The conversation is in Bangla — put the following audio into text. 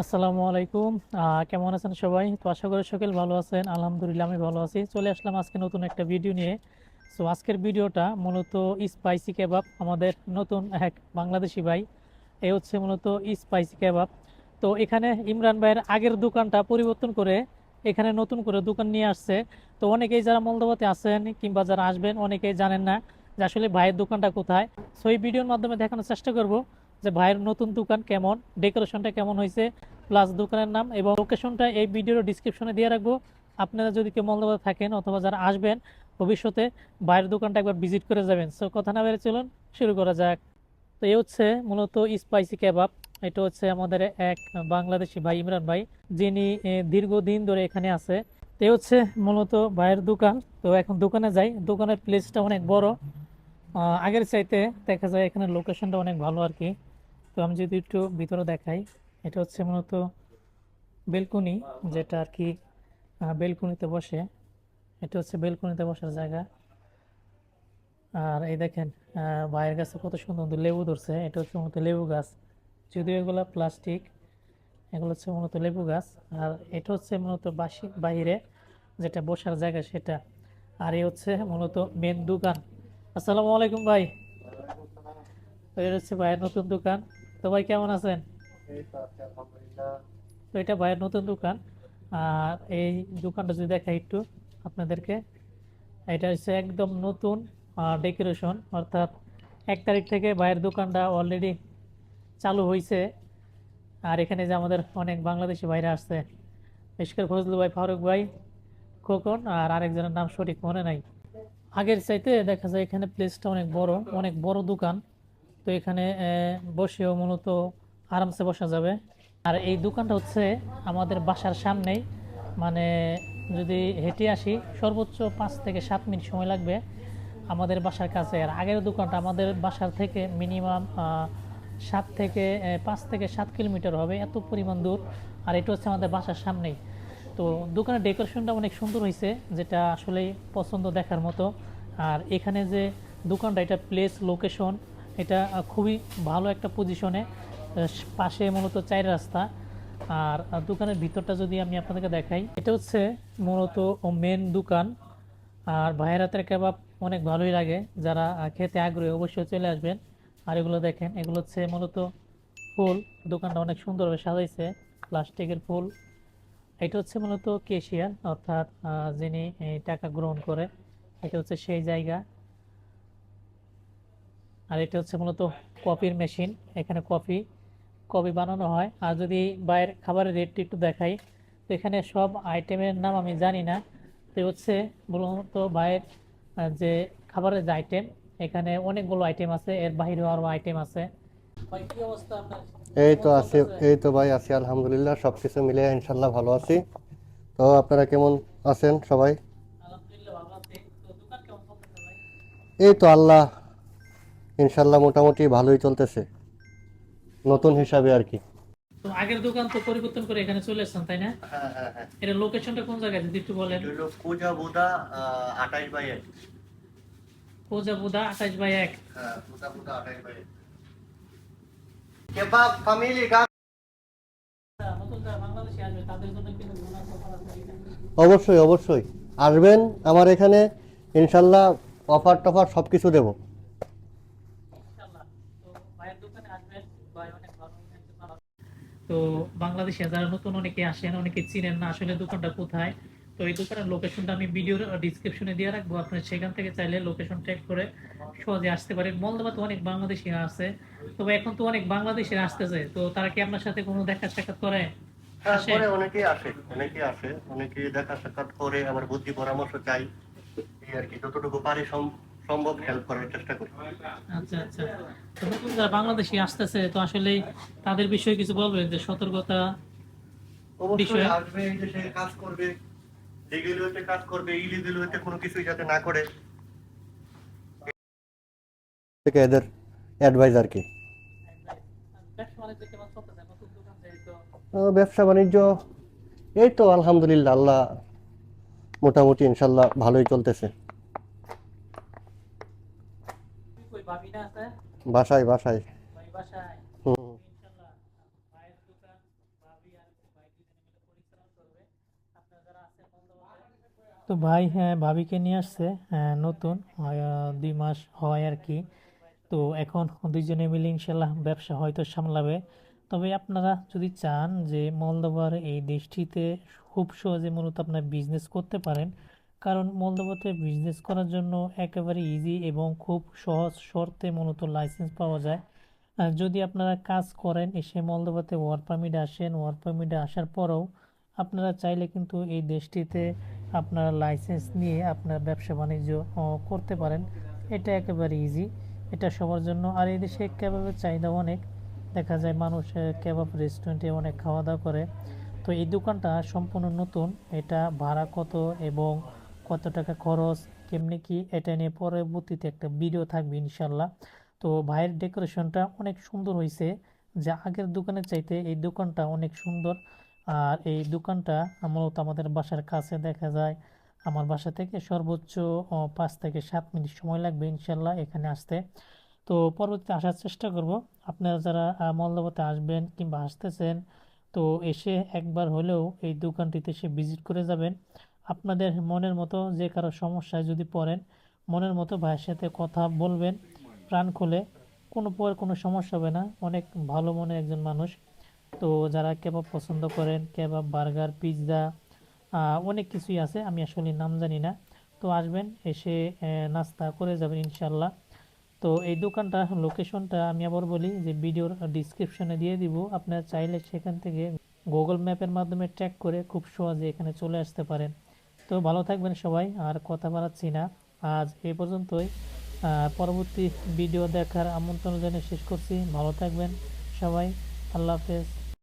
আসসালামু আলাইকুম। কেমন আছেন সবাই? তো আশা করি সকলে ভালো আছেন। আলহামদুলিল্লাহ আমি ভালো আছি। চলে আসলাম আজকে নতুন একটা ভিডিও নিয়ে। সো আজকের ভিডিওটা মূলত স্পাইসি কেবাব। আমাদের নতুন এক বাংলাদেশি ভাই এই হচ্ছে মূলত স্পাইসি কেবাব। তো এখানে ইমরান ভাইয়ের আগের দোকানটা পরিবর্তন করে এখানে নতুন করে দোকান নিয়ে আসছে। তো অনেকেই যারা মলদোবাতে আছেন কিংবা যারা আসবেন অনেকেই জানেন না যে আসলে ভাইয়ের দোকানটা কোথায়। সো এই ভিডিওর মাধ্যমে দেখানোর চেষ্টা করব যে ভাইয়ের নতুন দোকান কেমন, ডেকোরেশনটা কেমন হয়েছে, প্লাস দোকানের নাম এবং লোকেশনটা এই ভিডিওর ডিসক্রিপশনে দিয়ে রাখবো। আপনারা যদি কেউ মঙ্গলবার থাকেন অথবা যারা আসবেন ভবিষ্যতে বাইরের দোকানটা একবার ভিজিট করে যাবেন। সো কথা না বেড়ে চলুন শুরু করা যাক। তো এই হচ্ছে মূলত স্পাইসি কেবাব। এটা হচ্ছে আমাদের এক বাংলাদেশি ভাই ইমরান ভাই, যিনি দীর্ঘদিন ধরে এখানে আছে। তো এই হচ্ছে মূলত ভাইয়ের দোকান। তো এখন দোকানে যাই। দোকানের প্লেসটা অনেক বড়, আগের চাইতে দেখা যায় এখানে লোকেশনটা অনেক ভালো আর কি। তো আমি যদি একটু ভিতরে দেখাই, এটা হচ্ছে মূলত বেলকনি, যেটা আর কি বেলকনিতে বসে। এটা হচ্ছে বেলকনিতে বসার জায়গা। আর এই দেখেন ভাইয়ের কাছে কত সুন্দর সুন্দর লেবু ধরছে। এটা হচ্ছে মূলত লেবু গাছ, যদিও এগুলো প্লাস্টিক। এগুলো হচ্ছে মূলত লেবু গাছ। আর এটা হচ্ছে মূলত বাহিরে যেটা বসার জায়গা সেটা। আর এই হচ্ছে মূলত মেন দোকান। আসসালামু আলাইকুম ভাই। তো এটা হচ্ছে ভাইয়ের নতুন দোকান। তো ভাই কেমন আছেন? এই তো আছে আলহামদুলিল্লাহ। তো এটা ভাইয়ের নতুন দোকান। আর এই দোকানটা যদি দেখাই একটু আপনাদেরকে, এটা হচ্ছে একদম নতুন ডেকোরেশন, অর্থাৎ 1 তারিখ থেকে ভাইয়ের দোকানটা অলরেডি চালু হয়েছে। আর এখানে যে আমাদের অনেক বাংলাদেশি ভাইরা আসছে, বিশেষ করে ফজলু ভাই, ফারুক ভাই, খোকন, আর আরেকজনের নাম সঠিক মনে নাই। আগের চাইতে দেখা যায় এখানে প্লেসটা অনেক বড়, অনেক বড় দোকান। তো এখানে বসেও মূলত আরামসে বসা যাবে। আর এই দোকানটা হচ্ছে আমাদের বাসার সামনেই, মানে যদি হেঁটে আসি সর্বোচ্চ 5 থেকে 7 মিনিট সময় লাগবে আমাদের বাসার কাছে। আর আগের দোকানটা আমাদের বাসার থেকে মিনিমাম 5 থেকে 7 কিলোমিটার হবে, এত পরিমাণ দূর। আর এটা হচ্ছে আমাদের বাসার সামনেই। তো দোকানের ডেকোরেশনটা অনেক সুন্দর হয়েছে, যেটা আসলেই পছন্দ, দেখার মতো। আর এখানে যে দোকানটা, এটা প্লেস লোকেশন, এটা খুবই ভালো একটা পজিশনে, পাশে মূলত 4 রাস্তা। আর দোকানের ভিতরটা যদি আমি আপনাদেরকে দেখাই, এটা হচ্ছে মূলত মেন দোকান। আর ভাইয়ের হাতের কাবাব অনেক ভালোই লাগে। যারা খেতে আগ্রহী অবশ্যই চলে আসবেন। আর এগুলো দেখেন, এগুলো হচ্ছে মূলত ফুল। দোকানটা অনেক সুন্দরভাবে সাজাইছে, প্লাস্টিকের ফুল। এটা হচ্ছে মূলত কেশিয়ার, অর্থাৎ যিনি এই টাকা গ্রহণ করে, এটা হচ্ছে সেই জায়গা। আর এটা হচ্ছে মূলত কফির মেশিন। এখানে কফি কফি বানানো হয়। আর যদি বাইরের খাবারের রেটটি একটু দেখাই, তো এখানে সব আইটেমের নাম আমি জানি না। তো হচ্ছে মূলত বাইরের যে খাবারের যে আইটেম, এখানে অনেকগুলো আইটেম আছে, এর বাইরেও আরও আইটেম আছে। ভাই কি অবস্থা আপনার? এই কেমন তো আছি। চলতেছে? এই তো ভাই আছি আলহামদুলিল্লাহ, সবকিছু মিলে ইনশাল্লাহ ভালো আছি। তো আপনারা কেমন আছেন সবাই? আলহামদুলিল্লাহ ভালো আছি। তো দোকান কেমন চলতেছে ভাই? এই তো আল্লাহ, ইনশাল্লাহ মোটামুটি ভালোই চলতেছে, নতুন হিসাবে আর কি। তো আগের দোকান তো পরিবর্তন করে এখানে চলে এসেছেন, তাই না? হ্যাঁ হ্যাঁ হ্যাঁ। এটা লোকেশনটা কোন জায়গায় যদি একটু বলেন। এটা হলো পূজা বুদা 28/1। কোজাবুদা 28/1। হ্যাঁ, পূজা বুদা 28/1। কেবাব ফ্যামিলি গান। নতুন যারা বাংলাদেশে আসবে তাদের জন্য কিন্তু বোনাস অফার আছে এখানে। অবশ্যই অবশ্যই আসবেন আমার এখানে, ইনশাল্লাহ অফার টফার সব কিছু দেবো। ইনশাআল্লাহ। তো ভাইয়ের দোকানে আসবেন, ভাই অনেক ভালো একজন মানুষ। তো বাংলাদেশে যারা নতুন অনেকে আসেন, অনেকে চিনেন না আসলে দোকানটা কোথায়। তো এই দোকানের লোকেশনটা আমি ভিডিওর ডিসক্রিপশনে দিয়ে রাখবো, আপনি সেখান থেকে চাইলে লোকেশন ট্র্যাক করে সহজে আসতে পারেন। মলদোবাতে অনেক বাংলাদেশিরা আছে, তবে এখন তো অনেক বাংলাদেশিরা আসতেছে। তো তারা কি আপনার সাথে কোনো দেখা সাক্ষাৎ করে? হ্যাঁ, আসে? করে অনেকেই আসে, অনেকেই আসে, অনেকেই দেখা সাক্ষাৎ করে, আবার বুদ্ধি পরামর্শ চাই। এই আর কি, যতটুকু পারি সম্ভব হেল্প করার চেষ্টা করি। আচ্ছা আচ্ছা। তো নতুন যারা বাংলাদেশি আসতেছে, তো আসলে তাদের বিষয়ে কিছু বলবেন যে সতর্কতা অবশ্যই বিষয়ে। আসবে, এই দেশে কাজ করবে, লিগেল ওয়েতে কাজ করবে, ইলিগেল ওয়েতে কোনো কিছুই যাতে না করে, থেকে এদের অ্যাডভাইস আর কি। ব্যবসা বাণিজ্য কেমন চলতেছে? নতুন দোকান যেহেতু। ব্যবসা বাণিজ্য এই তো আলহামদুলিল্লাহ, আল্লাহ মোটামুটি ইনশাল্লাহ ভালোই চলতেছে। কই ভাবি না আছে? বাসায় বাসায়। ভাই বাসায়? হুম। ইনশাল্লাহ ভাইয়ের দোকান, ভাবি আপনারা যারা আছেন মলদোভাতে। তো ভাই হ্যাঁ ভাবিকে নিয়ে আসছে, নতুন 2 মাস হয় আর কি। তো এখন দুইজনে মিলে ইনশাল্লাহ ব্যবসা হয়তো সামলাবে। তবে আপনারা যদি চান যে মলদোভার এই দেশটিতে খুব সহজে মূলত আপনার বিজনেস করতে পারেন, কারণ মলদোভাতে বিজনেস করার জন্য একেবারে ইজি এবং খুব সহজ শর্তে মূলত লাইসেন্স পাওয়া যায়। আর যদি আপনারা কাজ করেন এসে মলদোভাতে ওয়ার্ক পারমিটে আসেন, ওয়ার্ক পারমিটে আসার পরেও আপনারা চাইলে কিন্তু এই দেশটিতে আপনারা লাইসেন্স নিয়ে আপনার ব্যবসা বাণিজ্য করতে পারেন। এটা একেবারে ইজি, এটা সবার জন্য। আর এই দেশে কেবাবের চাহিদা অনেক, দেখা যায় মানুষ কেবাব রেস্টুরেন্টে অনেক খাওয়া দাওয়া করে। তো এই দোকানটা সম্পূর্ণ নতুন, এটা ভাড়া কত এবং কত টাকা খরচ, কেমনি কি, এটা নিয়ে পরবর্তীতে একটা ভিডিও থাকবে ইনশাল্লাহ। তো ভাইয়ের ডেকোরেশনটা অনেক সুন্দর হয়েছে, যা আগের দোকানের চাইতে এই দোকানটা অনেক সুন্দর। আর এই দোকানটা মূলত আমাদের বাসার কাছে, দেখা যায় আমার বাসা থেকে সর্বোচ্চ 5 থেকে 7 মিনিট সময় লাগবে ইনশাল্লাহ এখানে আসতে। তো পরবর্তীতে আসার চেষ্টা করব। আপনারা যারা মল্লবতে আসবেন কিংবা আসতেছেন, তো এসে একবার হলেও এই দোকানটিতে এসে ভিজিট করে যাবেন। আপনাদের মনের মতো যে কারো সমস্যায় যদি পড়েন, মনের মতো ভাইয়ের সাথে কথা বলবেন প্রাণ খুলে, কোনো সমস্যা হবে না। অনেক ভালো মনের একজন মানুষ। তো যারা কেবাব পছন্দ করেন, কেবাব, বার্গার, পিৎজা, অনেক কিছুই আছে, আমি আসলে নাম জানি না। তো আসবেন, এসে নাস্তা করে যাবেন ইনশাল্লাহ। তো এই দোকানটা লোকেশনটা আমি আবার বলি যে ভিডিওর ডিসক্রিপশনে দিয়ে দিব, আপনারা চাইলে সেখান থেকে গুগল ম্যাপের মাধ্যমে ট্র্যাক করে খুব সহজে এখানে চলে আসতে পারেন। তো ভালো থাকবেন সবাই, আর কথা বাড়াচ্ছি না, আজ এই পর্যন্তই। পরবর্তী ভিডিও দেখার আমন্ত্রণ জানিয়ে শেষ করছি। ভালো থাকবেন সবাই, আল্লাহ হাফেজ।